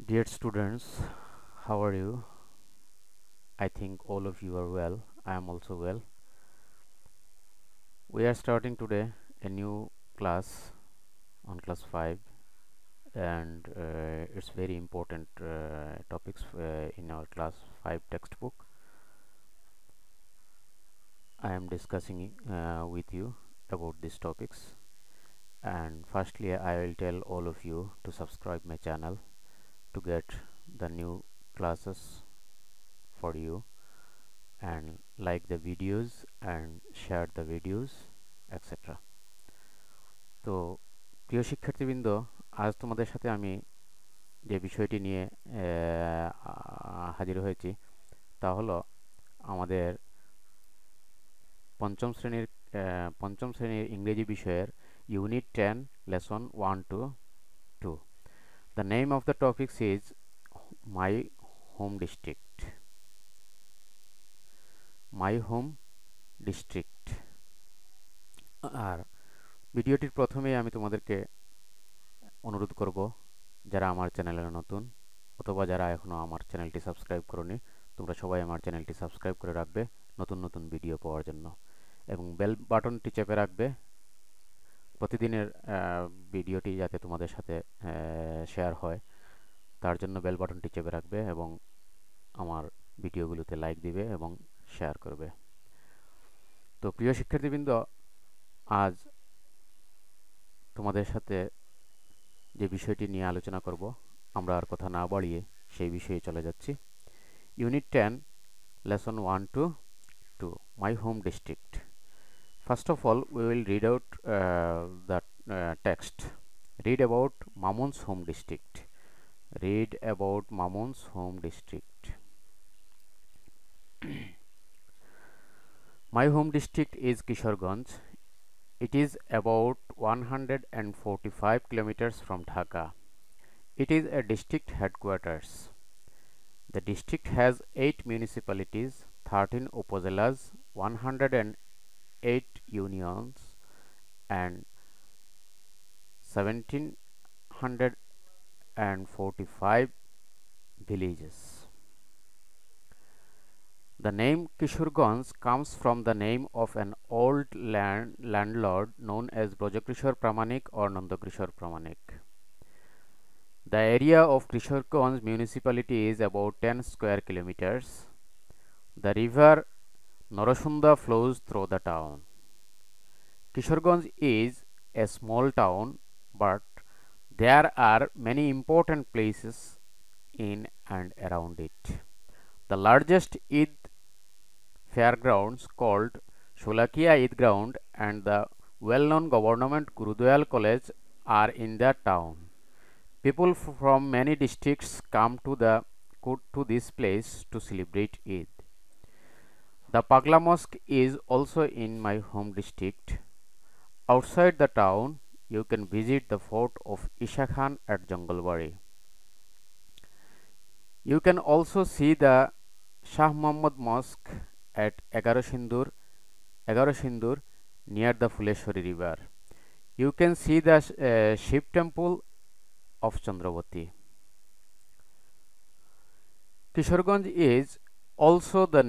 Dear students, how are you? I think all of you are well. I am also well. We are starting today a new class on class 5, and it's very important topics in our class 5 textbook. I am discussing with you about these topics, and firstly I will tell all of you to subscribe my channel to get the new classes for you, and like the videos and share the videos, etc. তো প্রিয় শিক্ষার্থীবৃন্দ, আজ তোমাদের সাথে আমি যে বিষয়টি নিয়ে হাজির হয়েছি তা হলো আমাদের পঞ্চম শ্রেণীর ইংরেজি বিষয়ের unit 10 lesson 1 to 2. The name of the topic is my home district. My home district. আর ভিডিওটির প্রথমেই আমি তোমাদেরকে অনুরোধ করব, যারা আমার চ্যানেলে নতুন অথবা যারা এখনও আমার চ্যানেলটি সাবস্ক্রাইব করোনি, তোমরা সবাই আমার চ্যানেলটি সাবস্ক্রাইব করে রাখবে নতুন নতুন ভিডিও পাওয়ার জন্য, এবং বেল বাটনটি চেপে রাখবে প্রতিদিনের ভিডিওটি যাতে তোমাদের সাথে শেয়ার হয়, তার জন্য বেল বাটনটি চেপে রাখবে এবং আমার ভিডিওগুলোতে লাইক দিবে এবং শেয়ার করবে। তো প্রিয় শিক্ষার্থীবৃন্দ, আজ তোমাদের সাথে যে বিষয়টি নিয়ে আলোচনা করব, আমরা আর কথা না বাড়িয়ে সেই বিষয়ে চলে যাচ্ছি। Unit 10 lesson 1 to 2, my home district. First of all, we will read out the text. Read about Mamun's home district. Read about Mamun's home district. My home district is Kishoreganj. It is about 145 kilometers from Dhaka. It is a district headquarters. The district has 8 municipalities, 13 upazilas, 108 unions, and 1745 villages. The name Kishoreganj comes from the name of an old landlord known as Brojakishore Pramanik or Nandakishore Pramanik. The area of Kishoreganj municipality is about 10 square kilometers. The river Narasunda flows through the town. Kishoreganj is a small town, but there are many important places in and around it. The largest Eid fairgrounds called Sholakia Eid Ground and the well-known government Gurudayal College are in the town. People from many districts come to this place to celebrate Eid. The Pagla Mosque is also in my home district. Outside the town, you can visit the fort of Isha Khan at Jangalbari. You can also see the Shah Muhammad Mosque at Egaro-Sindur near the Phuleshwari river. You can see the Shiv temple of Chandravati. Kishoreganj is also the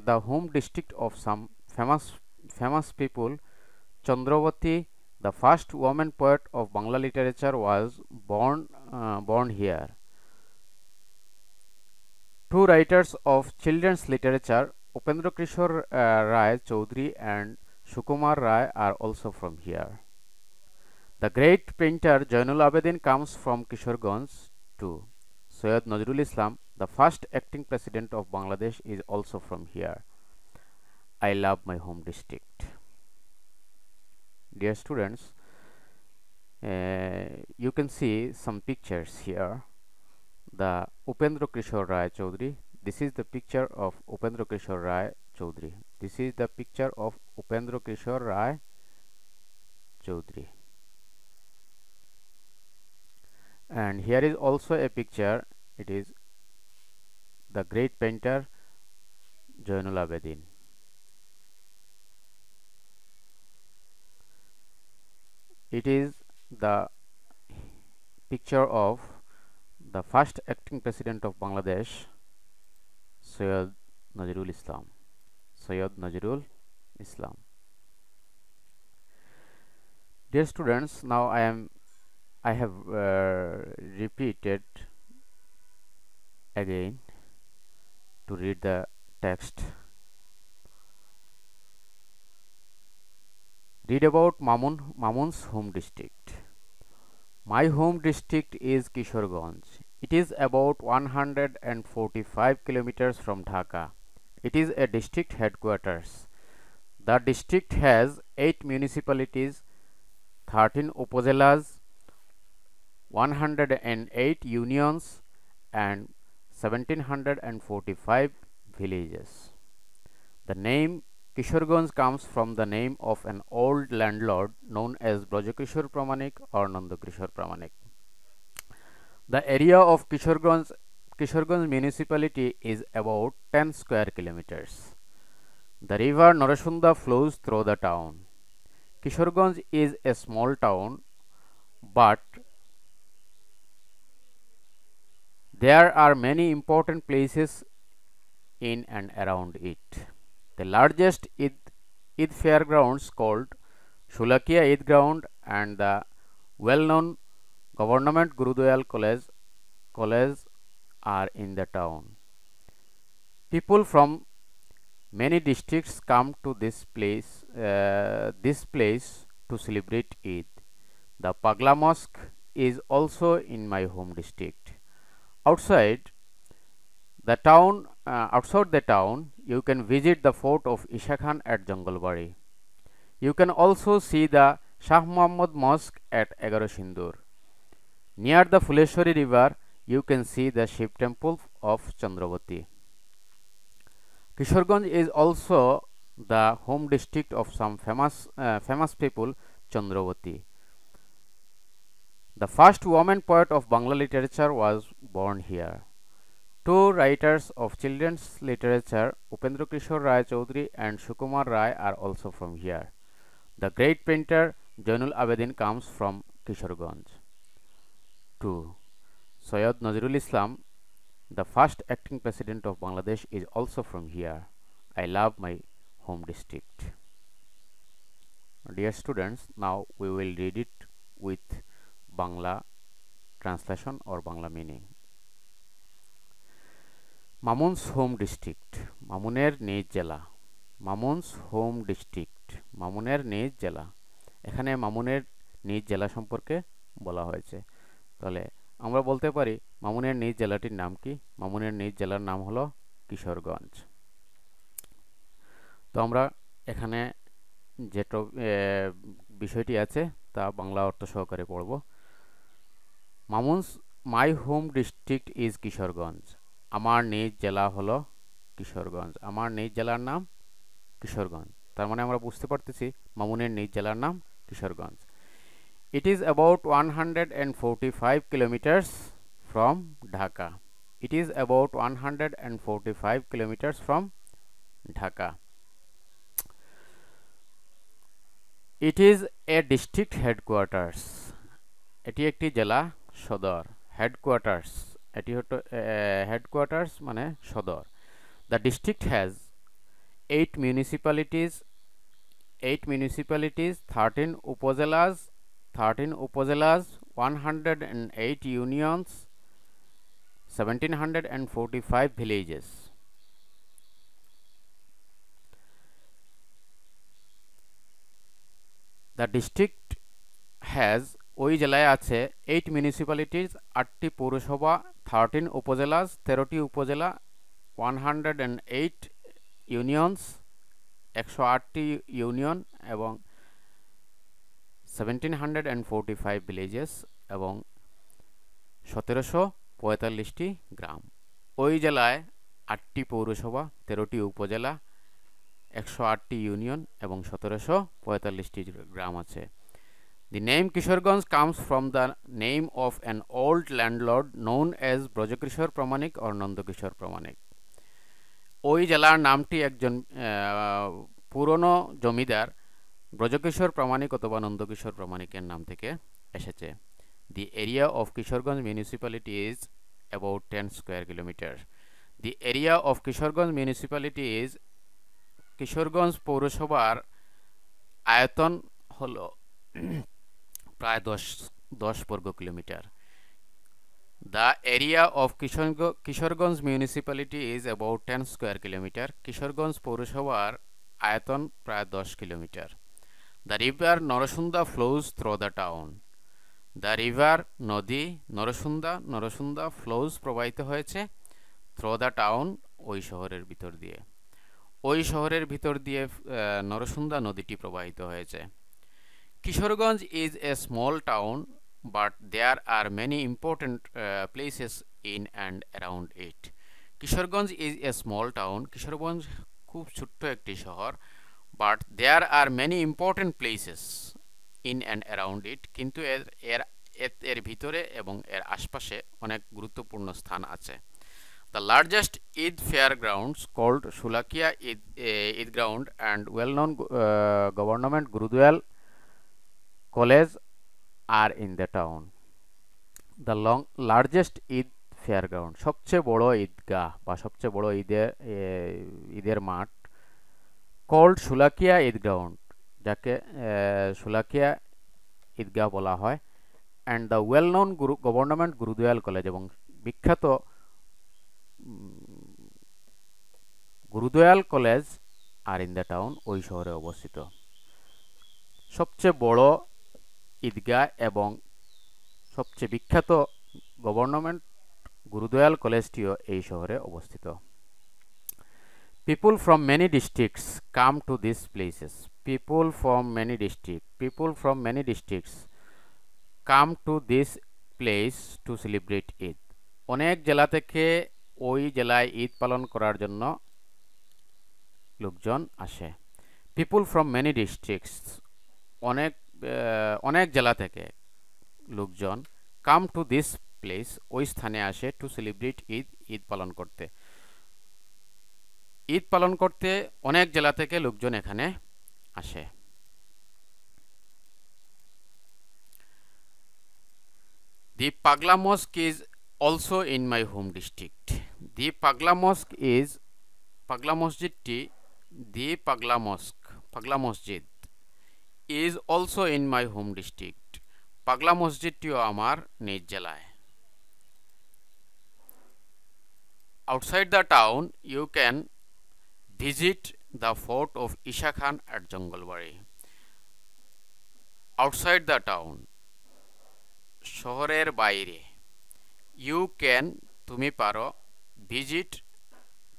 the home district of some famous people. Chandravati, the first woman poet of Bangla literature, was born here. Two writers of children's literature, Upendra Kishore Rai Chaudhary and Sukumar Rai, are also from here. The great painter Jainul Abedin comes from Kishoreganj too. Syed Nazrul Islam, the first acting president of Bangladesh, is also from here. I love my home district. Dear students, you can see some pictures here. The Upendra Kishore Rai Chaudhary. This is the picture of Upendra Kishore Rai Chaudhary. This is the picture of Upendra Kishore Rai Chaudhary. And here is also a picture. It is the great painter Jainul Abedin. It is the picture of The first acting president of Bangladesh, Syed Nazirul Islam. Syed Nazirul Islam. Dear students, now I have repeated again to read the text. Read about Mamun's home district. My home district is Kishorganj. It is about 145 kilometers from Dhaka. It is a district headquarters. The district has 8 municipalities, 13 upazilas, 108 unions and 1745 villages. The name Kishorganj comes from the name of an old landlord known as Brajakishore Pramanik or Nandakishore Pramanik. The area of Kishorganj municipality is about 10 square kilometers. The river Narasunda flows through the town. Kishorganj is a small town, but there are many important places in and around it. The largest Eid fairgrounds called Shulakia Eid Ground and the well-known Government Gurudayal College are in the town. People from many districts come to this place to celebrate Eid. The Pagla Mosque is also in my home district. Outside the town, you can visit the fort of Isha Khan at Jangalbari. You can also see the Shah Muhammad Mosque at Egaro Sindur. Near the Fuleshwari river, you can see the Shiv temple of Chandravati. Kishorganj is also the home district of some famous people, Chandravati. The first woman poet of Bangla literature was born here. Two writers of children's literature, Upendra Kishore Rai Chaudhary and Sukumar Rai, are also from here. The great painter Jainul Abedin comes from Kishorganj. 2. Syed Nazirul Islam, the first acting president of Bangladesh, is also from here. I love my home district. Dear students, now we will read it with Bangla translation or Bangla meaning. Mamun's home district, মামুনের নিজ জেলা, Mamun's home district, মামুনের নিজ জেলা। এখানে মামুনের নিজ জেলা সম্পর্কে বলা হয়েছে। তাহলে আমরা বলতে পারি মামুনের নিজ জেলাটির নাম কি? মামুনের নিজ জেলার নাম হলো কিশোরগঞ্জ। তো আমরা এখানে যে বিষয়টি আছে তা বাংলা অর্থ সহকারে পড়ব। Mamun's my home district is Kishoreganj. আমার নিজ জেলা হলো কিশোরগঞ্জ। আমার নিজ জেলার নাম কিশোরগঞ্জ। তার মানে আমরা বুঝতে পারতেছি মামুনের নিজ জেলার নাম Kishoreganj. It is about 145 kilometers from Dhaka. It is about 145 kilometers from Dhaka. It is a district headquarters. এটি একটি জেলা সদর। Headquarters, এটি হলো headquarters মানে সদর। The district has 8 municipalities, 13 upazilas, 108 unions, 1745 villages. The district has ওই জেলায় আছে 8 municipalities, 8টি পৌরসভা, 13 upazilas, 13টি উপজেলা, 108 unions, 108টি ইউনিয়ন এবং 1745 villages এবং 1745টি গ্রাম। ওই জেলায় 8টি পৌরসভা, 13টি উপজেলা, 108টি ইউনিয়ন এবং 1745টি গ্রাম আছে। The name Kishorganj comes from the name of an old landlord known as Brajakishore Pramanik or Nandakishore Pramanik. ওই জেলার নামটি একজন পুরনো জমিদার ব্রজকিশোর প্রামাণিক অথবা নন্দকিশোর প্রামাণিকের নাম থেকে এসেছে। The area of Kishorganj municipality is about 10 square kilometer. The area of Kishoreganj municipality is Kishoreganj পৌরসভার আয়তন হলো প্রায় 10 বর্গ kilometre. The area of Kishoreganj municipality is about 10 square kilometer. Kishoreganj পৌরসভার আয়তন প্রায় 10 kilometre. The river Narsunda flows through the town. The river নদী Narsunda flows প্রবাহিত হয়েছে through the town ওই শহরের ভিতর দিয়ে। ওই শহরের ভিতর দিয়ে নরসুন্দা নদীটি প্রবাহিত হয়েছে। Kishoreganj is a small town but there are many important places in and around it. Kishoreganj is a small town. Kishoreganj খুব ছোট্ট একটি শহর, but there are many important places in and around it. কিন্তু এর ভিতরে এবং এর আশপাশে অনেক গুরুত্বপূর্ণ স্থান আছে। The largest Eid fairgrounds called Shulakia Eid Ground and well-known government Gurudwal College are in the town. The largest Eid fairground, সবচেয়ে বড় ঈদগাহ বা সবচেয়ে বড় ঈদের মাঠ, called Shulakia Eid Ground, যাকে Shulakia ঈদগাহ বলা হয়, and the well-known government Gurudwal College, এবং বিখ্যাত গুরুদয়াল কলেজ আর ইন দ্য টাউন ওই শহরে অবস্থিত। সবচেয়ে বড় ঈদগাহ এবং সবচেয়ে বিখ্যাত গভর্নমেন্ট গুরুদয়াল কলেজটিও এই শহরে অবস্থিত। People from many districts come to these places. People from many districts come to this place to celebrate Eid. অনেক জেলা থেকে ওই জেলায় ঈদ পালন করার জন্য লোকজন আসে। People from many districts, অনেক জেলা থেকে লোকজন come to this place, ওই স্থানে আসে to celebrate Eid, ঈদ পালন করতে। ঈদ পালন করতে অনেক জেলা থেকে লোকজন এখানে আসে। The Pagla Mosque is also in my home district. The Pagla Mosjid is also in my home district. পাগলা মসজিদটিও আমার নিজ জেলায়। Outside the town, you can visit the fort of Isha Khan at Jangalbari. Outside the town, শহরের বাইরে, you can তুমি পারো, visit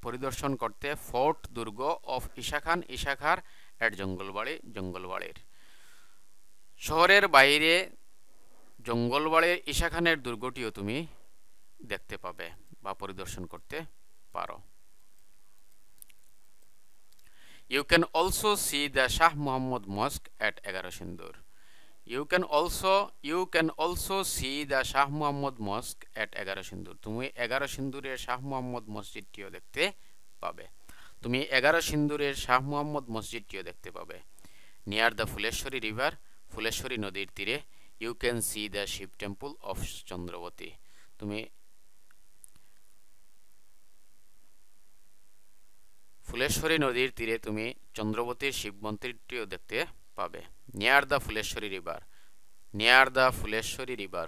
পরিদর্শন করতে, ফোর্ট দুর্গ অফ ঈশা খান এট জঙ্গলবাড়ির। শহরের বাইরে জঙ্গলবাড়ির ঈশা খানের দুর্গটিও তুমি দেখতে পাবে বা পরিদর্শন করতে পারো। You can also see the Shah Muhammad Mosque at 11 Sindur. You can also see the Shah Muhammad Mosque at 11 Sindur. তুমি 11 সিন্দুরের শাহ মুহাম্মদ মসজিদটিও দেখতে পাবে। Near the Fuleshwari river, Phuleshwari নদীর তীরে, you can see the Shiv temple of Chandravati. তুমি ফুলেশ্বরী নদীর তীরে তুমি চন্দ্রবতীর শিব মন্দিরটিও দেখতে পাবে। Near the Fuleshwari river,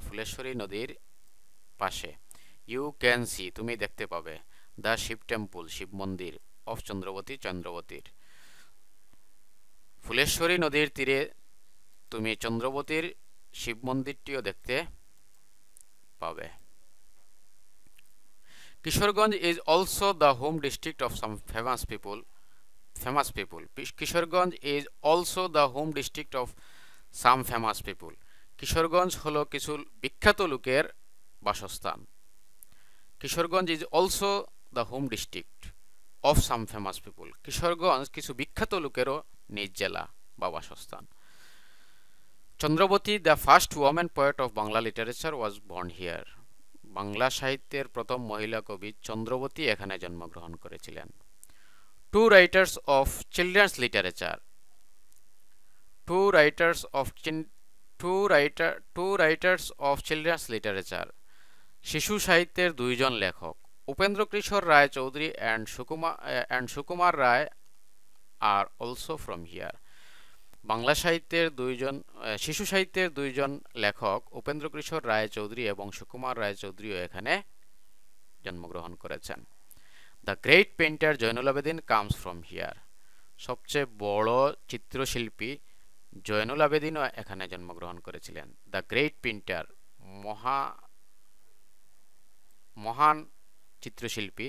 Phuleshwari নদীর পাশে, you can see তুমি দেখতে পাবে, the Shiv temple শিব মন্দির of চন্দ্রবতীর। ফুলেশ্বরী নদীর তীরে তুমি চন্দ্রবতীর শিব মন্দিরটিও দেখতে পাবে। Kishoreganj is also the home district of some famous people. Kishoreganj is also the home district of some famous people. Kishoreganj হলো কিছু বিখ্যাত লোকের বাসস্থান। Kishoreganj is also the home district of some famous people. Kishoreganj কিছু বিখ্যাত লোকেরও নিজ জেলা বা বাসস্থান। Chandrabati, the first woman poet of Bangla literature, was born here. Bangla সাহিত্যের প্রথম মহিলা কবি চন্দ্রবতী এখানে জন্মগ্রহণ করেছিলেন। Two writers of children's literature. শিশু সাহিত্যের দুইজন লেখক Upendra Kishore Ray Chowdhury and Sukumar Ray are also from here. Bangla সাহিত্যের শিশু সাহিত্যের দুইজন লেখক উপেন্দ্র কিশোর রায় চৌধুরী এবং সুকুমার রায় চৌধুরীও এখানে জন্মগ্রহণ করেছেন। The great painter Zainul Abedin comes from here. সবচেয়ে বড় চিত্রশিল্পী জয়নুল আবেদিনও এখানে জন্মগ্রহণ করেছিলেন। দ্য গ্রেট পেইন্টার মহান চিত্রশিল্পী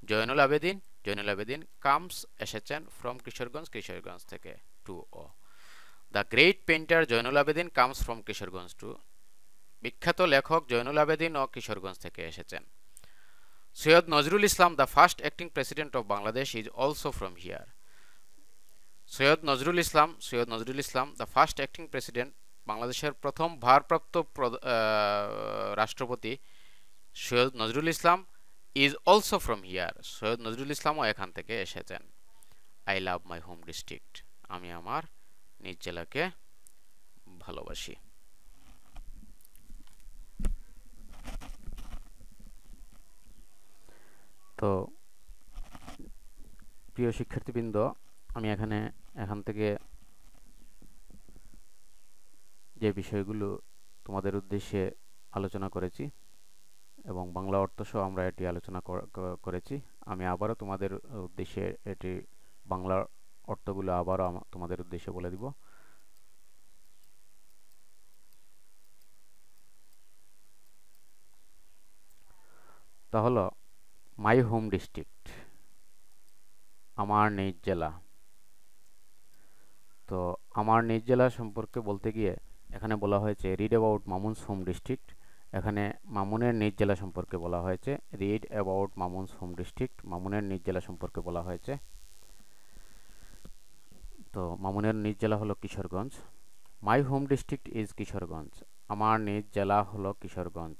জয়নুল আবেদিন কামস এসেছেন ফ্রম কিশোরগঞ্জ থেকে টু ও। The great painter Zainul Abedin comes from Kishoreganj too. বিখ্যাত লেখক জয়নুল আবেদিন ও কিশোরগঞ্জ থেকে এসেছেন। Syed Nazrul Islam the first acting president of Bangladesh is also from here. Syed Nazrul Islam the first acting president, বাংলাদেশের প্রথম ভারপ্রাপ্ত রাষ্ট্রপতি Syed Nazrul Islam is also from here. Syed Nazrul ইসলামও এখান থেকে এসেছেন। I love my home district. আমি আমার নিজ জেলাকে ভালোবাসি। তো প্রিয় শিক্ষার্থীবৃন্দ, আমি এখান থেকে যে বিষয়গুলো তোমাদের উদ্দেশ্যে আলোচনা করেছি এবং বাংলা অর্থ সহ আমরা এটি আলোচনা করেছি, আমি আবারও তোমাদের উদ্দেশ্যে এটি বাংলা অর্থগুলো আবারও তোমাদের উদ্দেশ্যে বলে দিব। তা হলো মাই হোম ডিস্ট্রিক্ট, আমার নিজ জেলা। তো আমার নিজ জেলা সম্পর্কে বলতে গিয়ে এখানে বলা হয়েছে read about Mamun's home district. এখানে মামুনের নিজ জেলা সম্পর্কে বলা হয়েছে। Read about Mamun's home district, মামুনের নিজ জেলা সম্পর্কে বলা হয়েছে। তো মামুনের নিজ জেলা হলো Kishoreganj. My home district is Kishoreganj, আমার নিজ জেলা হলো Kishoreganj.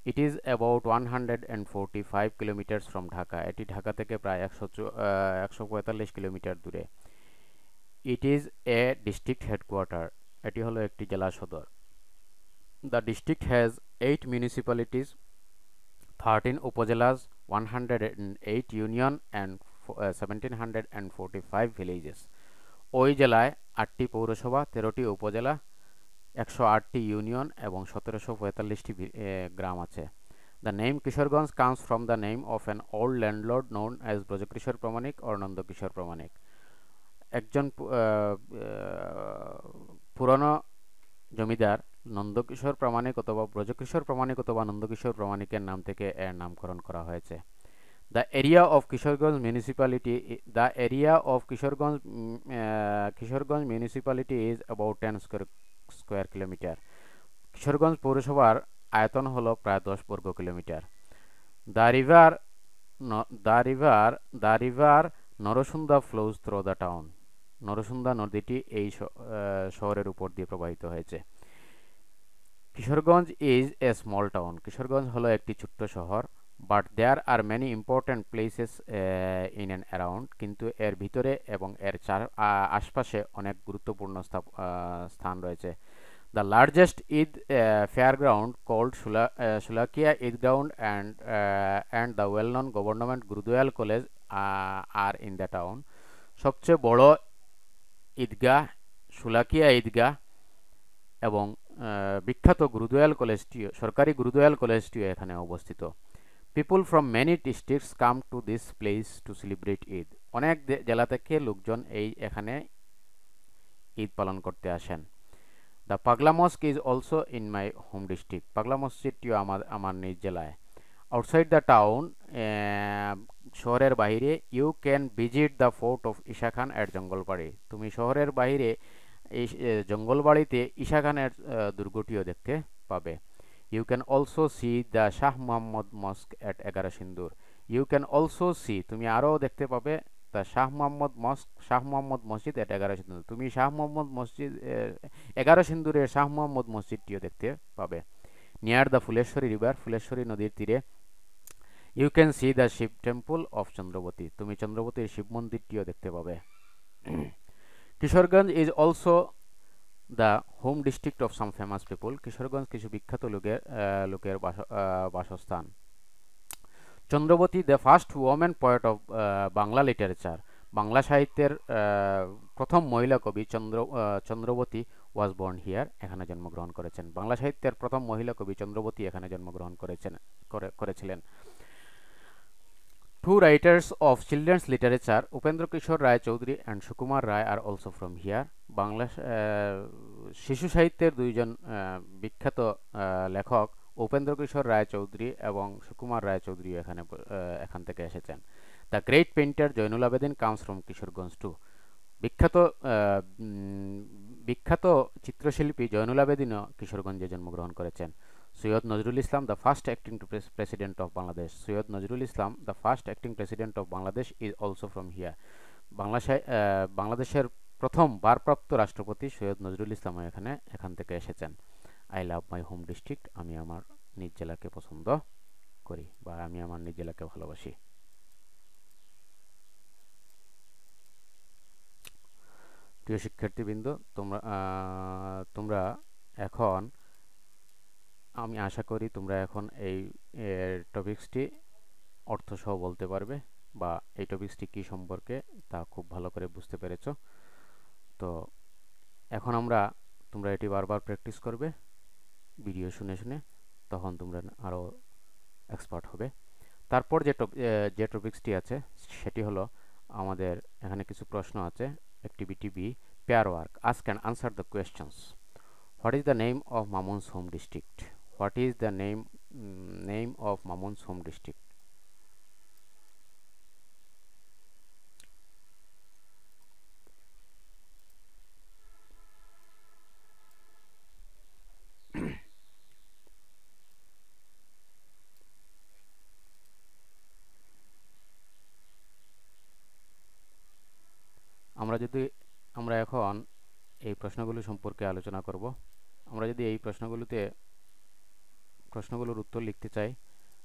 It is about 145 kilometres from Dhaka, এটি ঢাকা থেকে প্রায় 145 কিলোমিটার দূরে। It is a district headquarter, এটি হলো একটি জেলা সদর। The district has 8 municipalities, 13 upazilas, 108 union and 1745 villages. ওই জেলায় 8টি পৌরসভা, 13টি উপজেলা, 108টি ইউনিয়ন এবং 1745টি গ্রাম আছে। The name Kishorganj comes from the name of an old landlord known as Brojakishore Pramanik or Nandakishore Pramanik. একজন পুরনো জমিদার নন্দকিশোর প্রামাণিক অথবা ব্রজকিশোর প্রামাণিক অথবা নন্দকিশোর প্রামাণিকের নাম থেকে এর নামকরণ করা হয়েছে। The area of Kishorganj municipality is about 10 square kilometer. Kishoreganj পৌরসভার আয়তন হলো প্রায় 10 বর্গ kilometre. The river Narsunda flows through the town, Narsunda নদীটি এই শহরের উপর দিয়ে প্রবাহিত হয়েছে। Kishoreganj is a small town, Kishoreganj হলো একটি ছোট্ট শহর। But there are many important places in and around, কিন্তু এর ভিতরে এবং এর আশপাশে অনেক গুরুত্বপূর্ণ স্থান রয়েছে। The largest Eid fairground called Shulakia Eid Ground and the well-known government Gurudwal College are in the town. সবচেয়ে বড় ঈদগাহ শুলাকিয়া ঈদগাহ এবং বিখ্যাত গুরুদয়াল কলেজটিও, সরকারি গুরুদয়াল কলেজটিও এখানে অবস্থিত। People from many districts come to this place to celebrate Eid. অনেক জেলা থেকে লোকজন এখানে ঈদ পালন করতে আসেন। The Pagla Mosque is also in my home district. পাগলা মসজিদটিও আমার নিজ জেলায়। Outside the town, শহরের বাইরে, you can visit the fort of Isha Khan at Jangalbari. তুমি শহরের বাইরে এই জঙ্গলবাড়িতে ঈশা খানের দুর্গটিও দেখতে পাবে। You can also see the Shah Muhammad mosque at 11 Sindoor. You can also see, তুমি আরও দেখতে পাবে the শাহ মুহাম্মদ মসজিদ at 11 সিন্দুর। তুমি শাহ মুহাম্মদ মসজিদ 11 সিন্দুরের শাহ মুহাম্মদ মসজিদটিও দেখতে পাবে। Near the Phuleshwari river, Phuleshwari নদীর তীরে, you can see the Shiva temple of Chandrabati. তুমি চন্দ্রবতীর শিব মন্দিরটিও দেখতে পাবে। Kishoreganj is also the home district of some famous people, Kishoreganj কিছু বিখ্যাত লোকের বাসস্থান। Chandrabati the first women poet of Bangla literature, Bangla সাহিত্যের প্রথম মহিলা কবি চন্দ্রবতী ওয়াজ বর্ন হিয়ার, এখানে জন্মগ্রহণ করেছেন। বাংলা সাহিত্যের প্রথম মহিলা কবি চন্দ্রবতী এখানে জন্মগ্রহণ করেছিলেন। Two writers of children's literature, Upendra Kishore Rai Choudhury and Sukumar Rai, are also from here. Bangla শিশু সাহিত্যের দুইজন বিখ্যাত লেখক উপেন্দ্র কিশোর রায় চৌধুরী এবং সুকুমার রায় চৌধুরী এখান থেকে এসেছেন। The great painter Zainul Abedin comes from Kishoreganj too, বিখ্যাত বিখ্যাত চিত্রশিল্পী জয়নুল আবেদিনও কিশোরগঞ্জে জন্মগ্রহণ করেছেন। Syed Nazrul Islam the first acting president of Bangladesh, Syed Nazrul Islam the first acting president of Bangladesh is also from here, বাংলাদেশের প্রথম ভারপ্রাপ্ত রাষ্ট্রপতি সৈয়দ নজরুল ইসলাম এখান থেকে এসেছেন। I love my home district, আমি আমার নিজ জেলাকে পছন্দ করি বা আমি আমার নিজ জেলাকে ভালোবাসি। প্রিয় শিক্ষার্থীবৃন্দ, তোমরা এখন, আমি আশা করি তোমরা এখন এই টপিকসটি অর্থসহ বলতে পারবে বা এই টপিকসটি কী সম্পর্কে তা খুব ভালো করে বুঝতে পেরেছ। তো এখন তোমরা এটি বারবার প্র্যাকটিস করবে ভিডিও শুনে শুনে, তখন তোমরা আরও এক্সপার্ট হবে। তারপর যে টপিকসটি আছে সেটি হলো আমাদের এখানে কিছু প্রশ্ন আছে। Activity B, pair work, ask and answer the questions. What is the name of Mamun's home district? What is the name of Mamun's home district? আমরা এখন এই প্রশ্নগুলো সম্পর্কে আলোচনা করব। আমরা যদি এই প্রশ্নগুলোর উত্তর লিখতে চাই,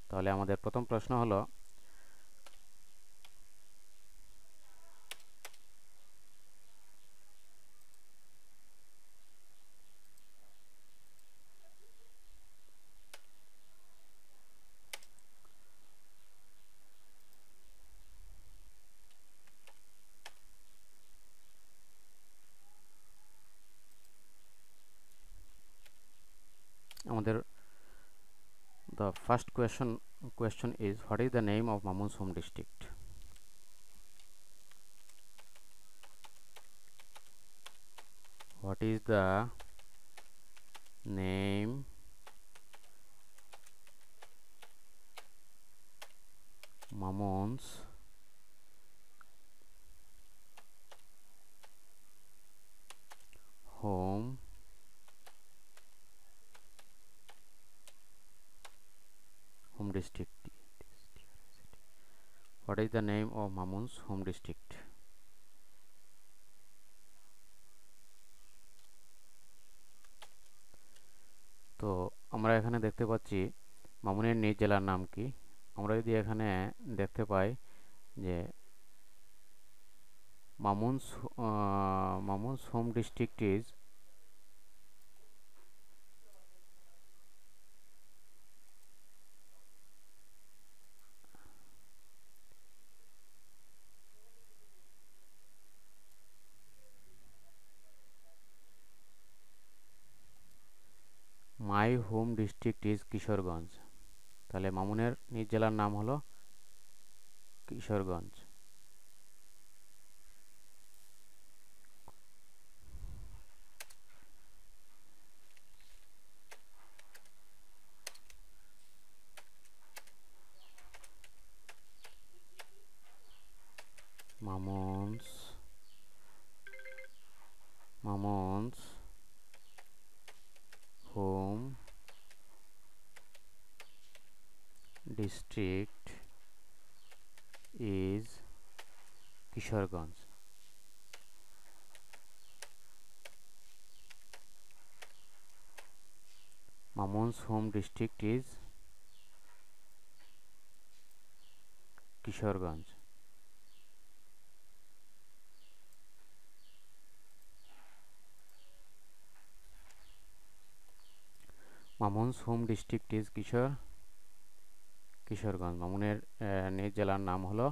তাহলে আমাদের প্রথম প্রশ্ন হলো the first question is, what is the name of Mamun's home district? What is the name Mamun's home district? What is the name of Mamun's home district? তো আমরা এখানে দেখতে পাচ্ছি মামুনের নিজ জেলার নাম কি। আমরা যদি এখানে দেখতে পাই যে Mamun's home district is my home district is Kishoreganj. তাহলে মামুনের নিজ জেলার নাম হলো Kishoreganj. Mamun's home district is Kishoreganj. Mamun's home district is Kishoreganj. Mamun's home district is Kishoreganj. মামুনের নিজ জেলার নাম হলো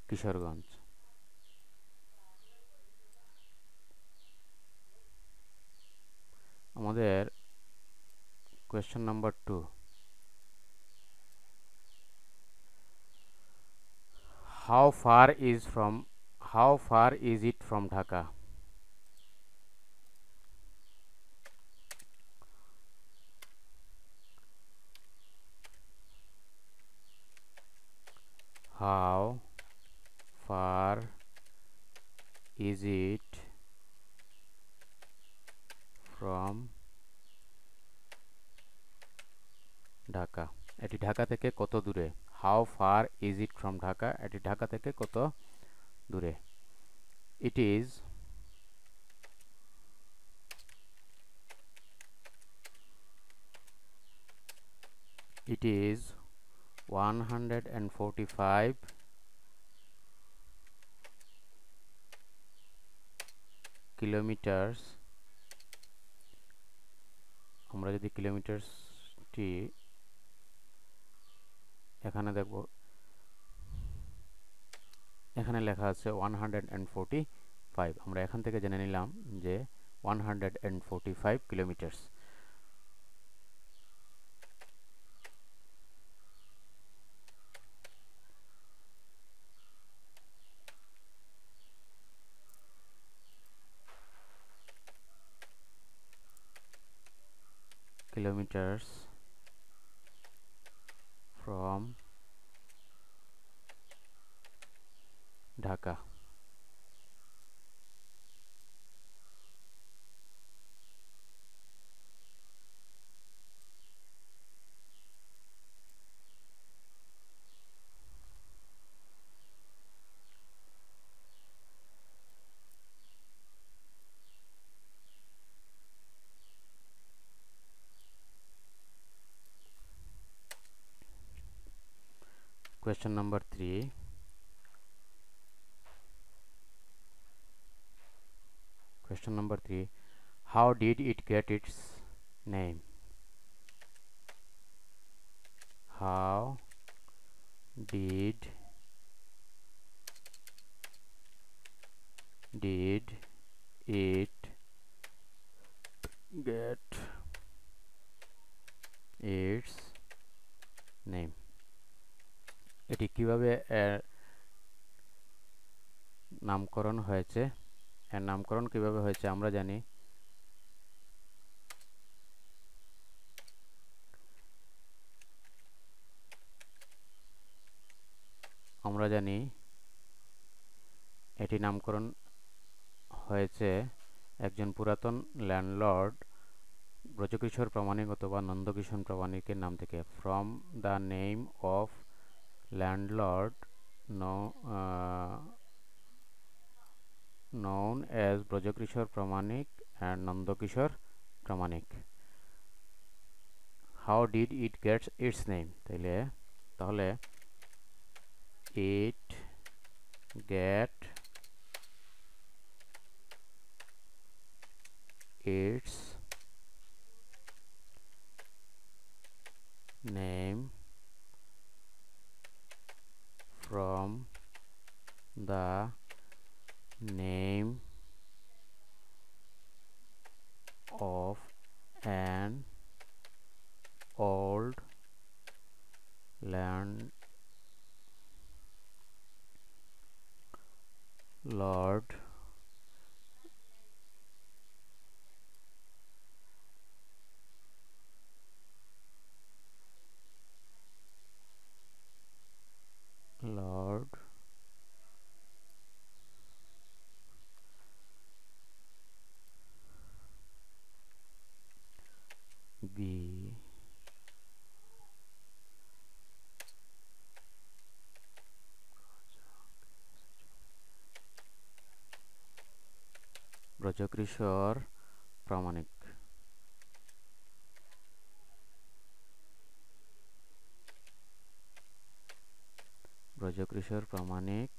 কিশোরগঞ্জ। আমাদের question number 2, how far is it from Dhaka? How far is it from Dhaka? এটি ঢাকা থেকে কত দূরে? How far is it from Dhaka? এটি ঢাকা থেকে কত দূরে? It is 145 kilometres. আমরা যদি কিলোমিটারসটি এখানে দেখব, এখানে লেখা আছে 145, আমরা এখান থেকে জেনে নিলাম যে 145 kilometres. Kilometres from Dhaka. Question number 3. Question number 3. How did it get its name? How did it get its name? এটি কিভাবে নামকরণ হয়েছে? এর নামকরণ কিভাবে হয়েছে আমরা জানি। এটি নামকরণ হয়েছে একজন পুরাতন ল্যান্ডলর্ড ব্রজকিশোর প্রামাণিক অথবা নন্দকিশোর প্রামাণিকের নাম থেকে। From the name of landlord known as Brajakishore Pramanik and Nandakishore Pramanik. How did it get its name? তাহলে it get its name from the name of an old landlord B Brajakishore Pramanik. Brajakishore Pramanik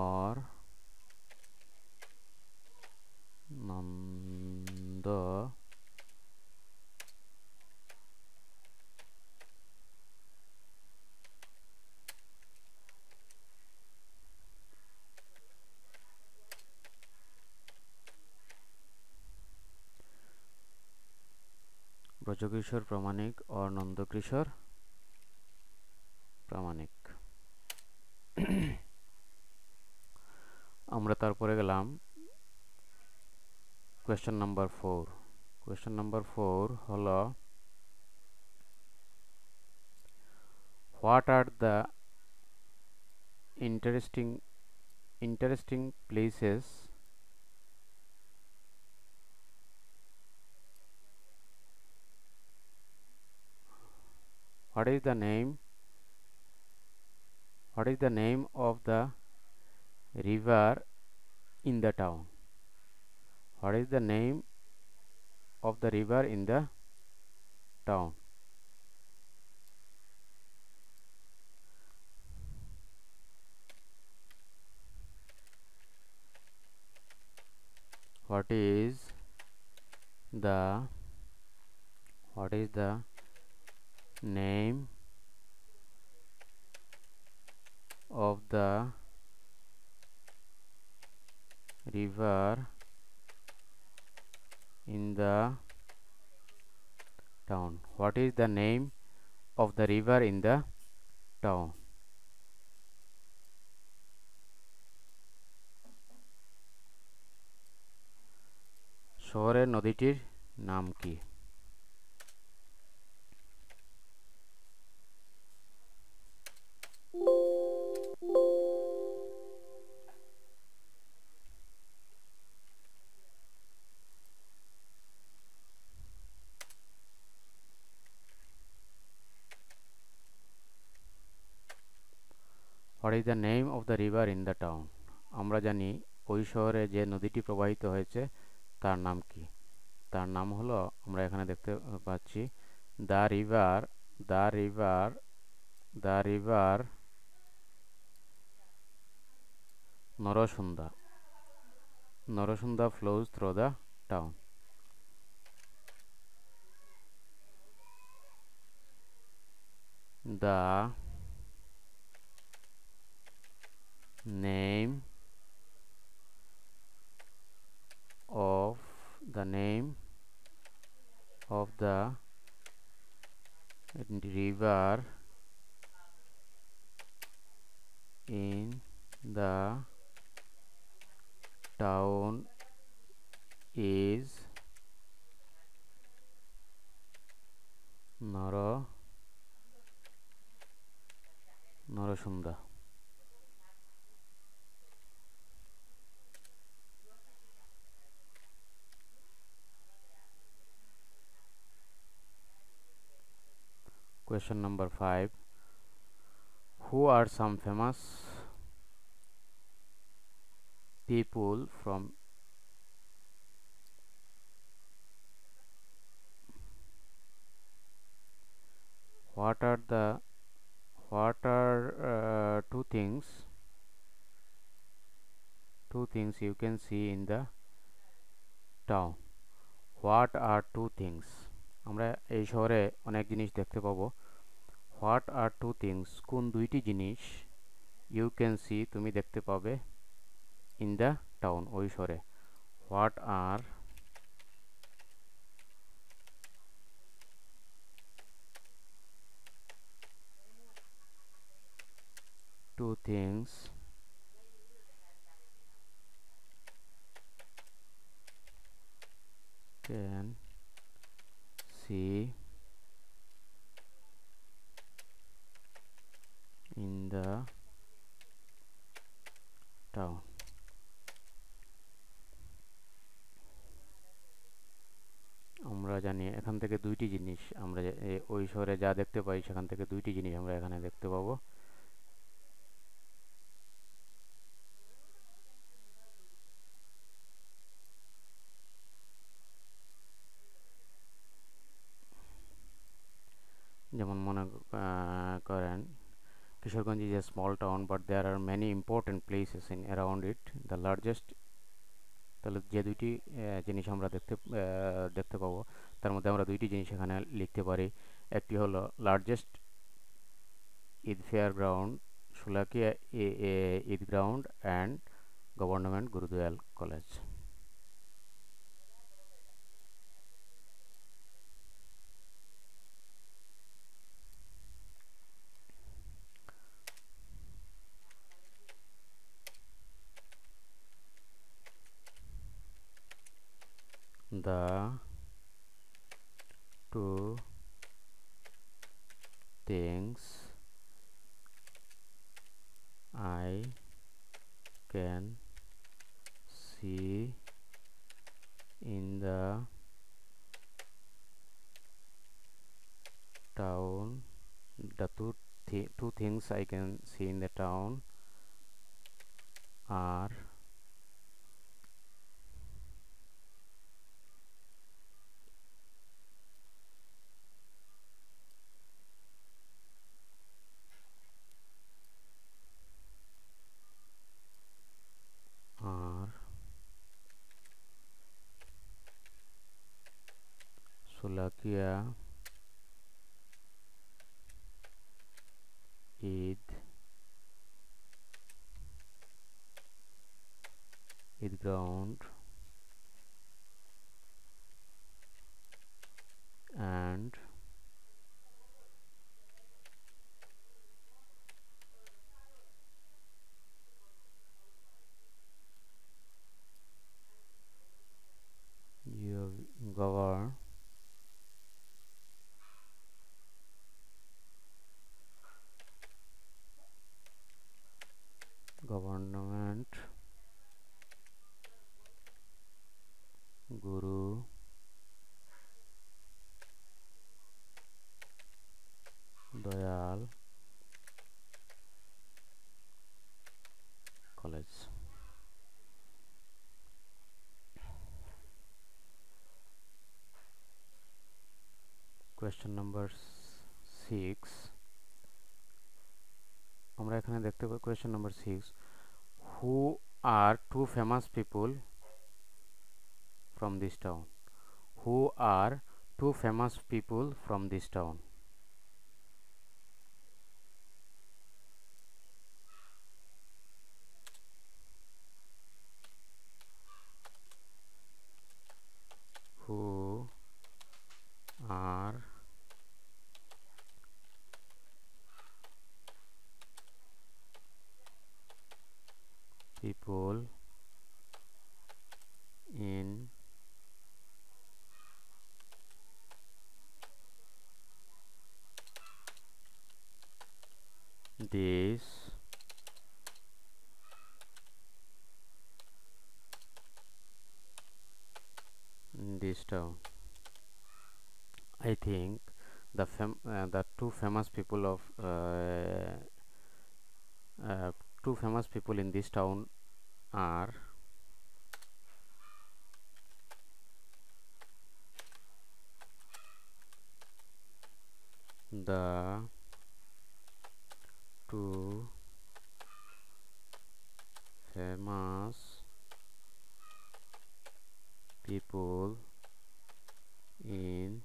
or Nanda Brajakishore Pramanik or Nandakishore Pramanik. আমরা তারপরে গেলাম question number 4। Question number 4 হলো what are the interesting places what is the name of the river in the town? What is the name of the river in the town? What is the name of the river in the town? What is the name of the river in the town? শহরের নদীটির নাম কি? What is the name of the river in the town? আমরা জানি ওই শহরে যে নদীটি প্রবাহিত হয়েছে তার নাম কি? তার নাম হলো, আমরা এখানে দেখতে পাচ্ছি, the river the river the river Narsunda. Narsunda flows through the town. The name of the river in the town is Narsunda. Question number 5. Who are some famous people from what are two things you can see in the town? What are two things? আমরা এই শহরে অনেক জিনিস দেখতে পাবো। What are two things? কোন দুইটি জিনিস you can see তুমি দেখতে পাবে in the town ওই শহরে? What are two things can see in the town? আমরা জানি এখান থেকে দুইটি জিনিস আমরা ওই শহরে যা দেখতে পাই সেখান থেকে দুইটি জিনিস আমরা এখানে দেখতে পাবো। যেমন মনে করেন Kishoreganj is a small town but there are many important places in around it. The largest, তাহলে যে দুইটি জিনিস আমরা দেখতে পাবো তার মধ্যে আমরা দুইটি জিনিস এখানে লিখতে পারি। একটি হলো largest Eid fair ground Sholakia Eid ground and government Gurudayal college. the two things I can see in the town. The two things I can see in the town are are Slovakia, Eid ground, and government Guru Dayal College. Question number 6 আমরা এখানে দেখতে পাই question number 6 who are two famous people from this town. Who are two famous people from this town? Who are people in this town? I think the two famous people of two famous people in this town are the two famous people in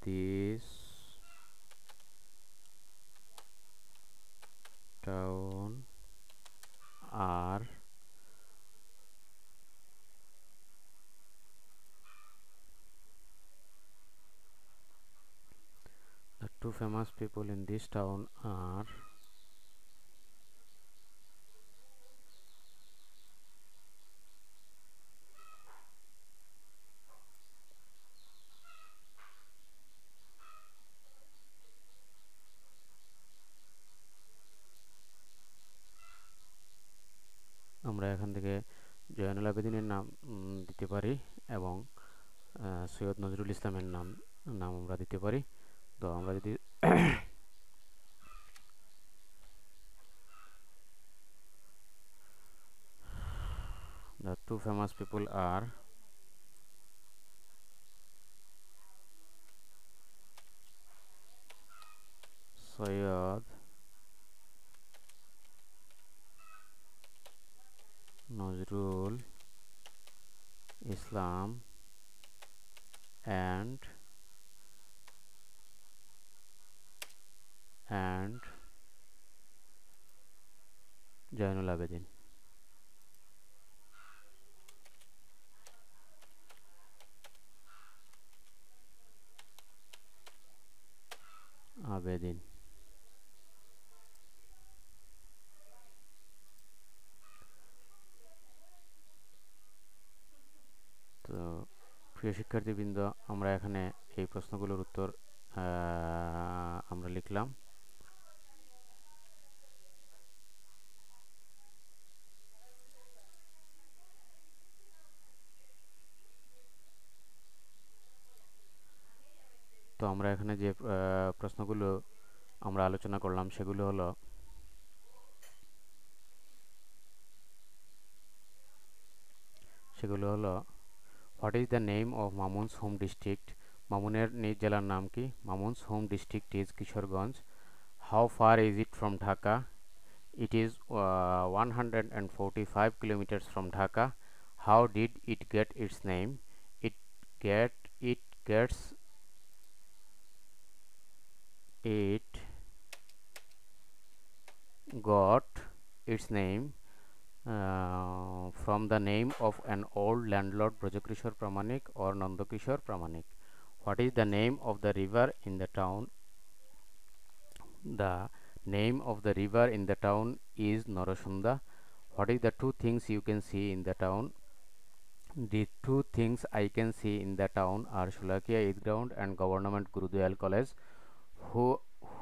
this town are the two famous people in this town are আমরা এখান থেকে জয়নুল আবেদিনের নাম দিতে পারি এবং সৈয়দ নজরুল ইসলামের নাম আমরা দিতে পারি তো আমরা যদি the two famous people are Syed Nazrul Islam and Zainul Abedin প্রিয় শিক্ষার্থীবৃন্দ, আমরা এখানে এই প্রশ্নগুলোর উত্তর আমরা লিখলাম। তো আমরা এখানে যে প্রশ্নগুলো আমরা আলোচনা করলাম সেগুলো হলো what is the name of Mamun's home district? মামুনের নিজ জেলার নাম কি? Mamun's home district is Kishoreganj. How far is it from Dhaka? It is 145 kilometers from Dhaka. How did it get its name? It gets it got its name from the name of an old landlord, Brajakishore Pramanik or Nandakishore Pramanik. What is the name of the river in the town? The name of the river in the town is Narasunda. What is the two things you can see in the town? The two things I can see in the town are Shulakia Eid Ground and Government Gurudayal College.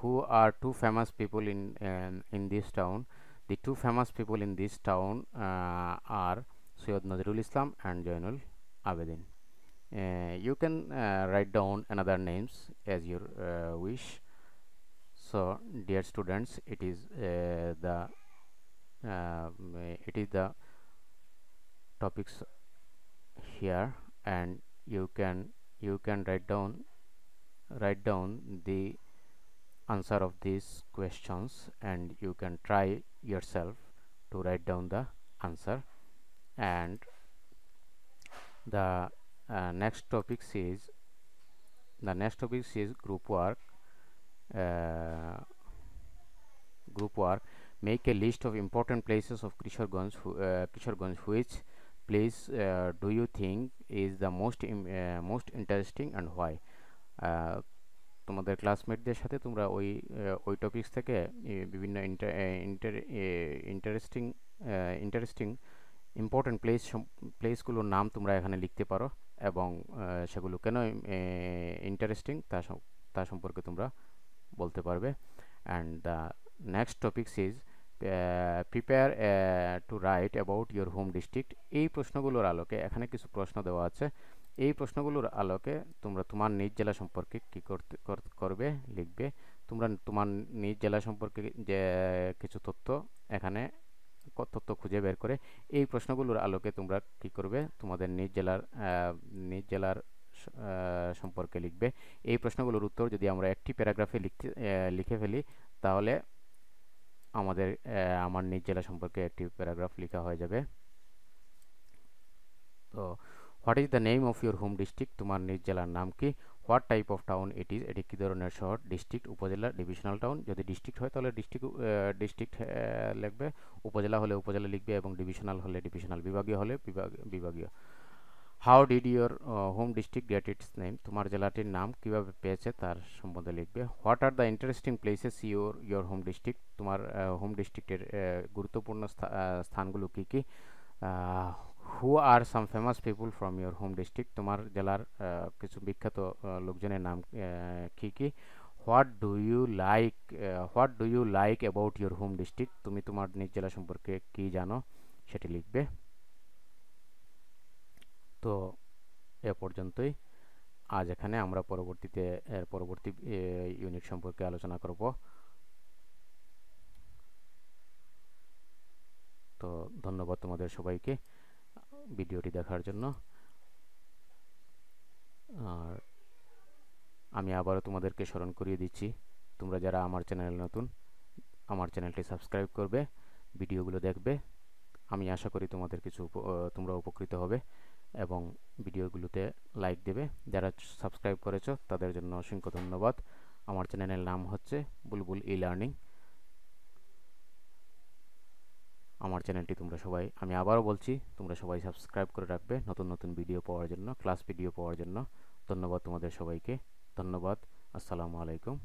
Who are two famous people in this town? The two famous people in this town are Syed Nazrul Islam and Jainul Abedin. You can write down another names as you wish. So, dear students, it is the topics here, and you can write down the answer of these questions, and you can try yourself to write down the answer. And the next topic is group work. Make a list of important places of Kishoreganj. Which place do you think is the most interesting and why? তোমাদের ক্লাসমেটদের সাথে তোমরা ওই topics থেকে বিভিন্ন interesting important প্লেসগুলোর নাম তোমরা এখানে লিখতে পারো, এবং সেগুলো কেন ইন্টারেস্টিং তা সম্পর্কে তোমরা বলতে পারবে। And the next topics is prepare to right about your home district. এই প্রশ্নগুলোর আলোকে এখানে কিছু প্রশ্ন দেওয়া আছে। এই প্রশ্নগুলোর আলোকে তোমরা তোমার নিজ জেলা সম্পর্কে কী করবে, লিখবে। তোমরা তোমার নিজ জেলা সম্পর্কে যে কিছু তথ্য এখানে খুঁজে বের করে এই প্রশ্নগুলোর আলোকে তোমরা কী করবে, তোমাদের নিজ জেলার সম্পর্কে লিখবে। এই প্রশ্নগুলোর উত্তর যদি আমরা একটি প্যারাগ্রাফে লিখে ফেলি, তাহলে আমার নিজ জেলা সম্পর্কে একটি প্যারাগ্রাফ লেখা হয়ে যাবে। তো what is the name of your home district? তোমার নিজ জেলার নাম কি? What type of town it is? এটি কী ধরনের শহর? ডিস্ট্রিক্ট, উপজেলা, ডিভিশনাল টাউন। যদি ডিস্ট্রিক্ট হয় তাহলে ডিস্ট্রিক্ট লিখবে, উপজেলা হলে উপজেলা লিখবে, এবং ডিভিশনাল হলে ডিভিশনাল, বিভাগীয় হলে বিভাগীয়। How did your home district get its name? তোমার জেলাটির নাম কিভাবে পেয়েছে তার সম্বন্ধে লিখবে। What are the interesting places your home district? তোমার হোম ডিস্ট্রিক্টের গুরুত্বপূর্ণ স্থানগুলো কী কী? Who are some famous people from your home district? তোমার জেলার কিছু বিখ্যাত লোকজনের নাম কী কী? What do you like about your home district? তুমি তোমার নিজ জেলা সম্পর্কে কী জানো সেটি লিখবে। তো এ পর্যন্তই আজ। এখানে আমরা পরবর্তী ইউনিট সম্পর্কে আলোচনা করব। তো ধন্যবাদ তোমাদের সবাইকে ভিডিওটি দেখার জন্য। আর আমি আবারও তোমাদেরকে স্মরণ করিয়ে দিচ্ছি, তোমরা যারা আমার চ্যানেলে নতুন, আমার চ্যানেলটি সাবস্ক্রাইব করবে, ভিডিওগুলো দেখবে। আমি আশা করি তোমরা উপকৃত হবে এবং ভিডিওগুলোতে লাইক দেবে। যারা সাবস্ক্রাইব করেছো তাদের জন্য অসংখ্য ধন্যবাদ। আমার চ্যানেলের নাম হচ্ছে বুলবুল ই লার্নিং। আমার চ্যানেলটি আমি আবারও বলছি, তোমরা সবাই সাবস্ক্রাইব করে রাখবে নতুন ভিডিও পাওয়ার জন্য, ক্লাস ভিডিও পাওয়ার জন্য। ধন্যবাদ তোমাদের সবাইকে। ধন্যবাদ। আসসালামু আলাইকুম।